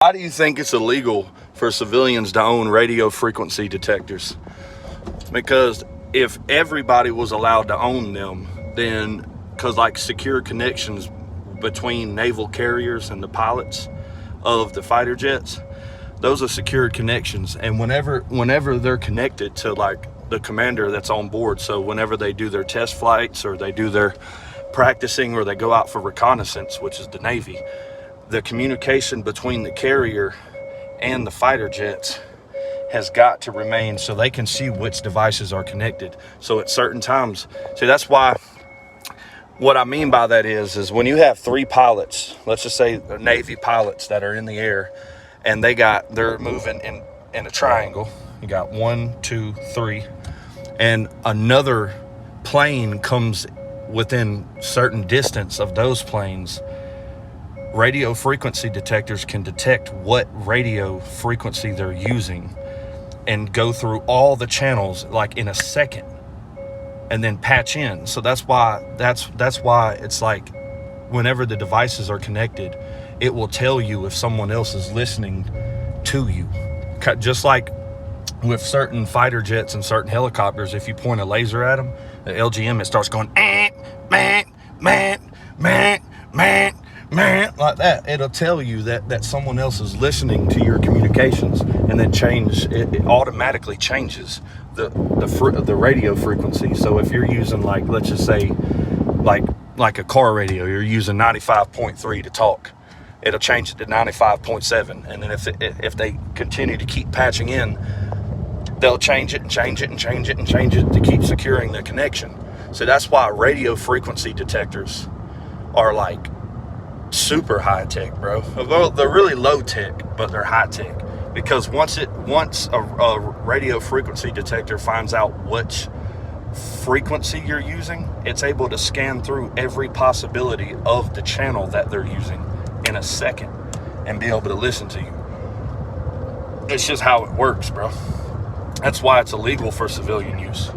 Why do you think it's illegal for civilians to own radio frequency detectors? Because if everybody was allowed to own them, then, because like secure connections between naval carriers and the pilots of the fighter jets, those are secured connections. And whenever they're connected to like the commander that's on board, so whenever they do their test flights or they do their practicing or they go out for reconnaissance, which is the Navy, the communication between the carrier and the fighter jets has got to remain so they can see which devices are connected. So at certain times, see, that's why, what I mean by that is when you have 3 pilots, let's just say Navy pilots that are in the air, and they're moving in a triangle. You got 1, 2, 3, and another plane comes within certain distance of those planes. Radio frequency detectors can detect what radio frequency they're using and go through all the channels like in a second and then patch in. So that's why it's like whenever the devices are connected, it will tell you if someone else is listening to you. Just like with certain fighter jets and certain helicopters, if you point a laser at them, the LGM, it starts going man, man, like that. It'll tell you that someone else is listening to your communications, and then it automatically changes the radio frequency. So if you're using, like, let's just say like a car radio, you're using 95.3 to talk, it'll change it to 95.7, and then if they continue to keep patching in, they'll change it and change it and change it and change it to keep securing the connection. So that's why radio frequency detectors are like super high tech, bro. Well, they're really low tech, but they're high tech, because once a radio frequency detector finds out which frequency you're using, it's able to scan through every possibility of the channel that they're using in a second and be able to listen to you. It's just how it works, bro. That's why it's illegal for civilian use.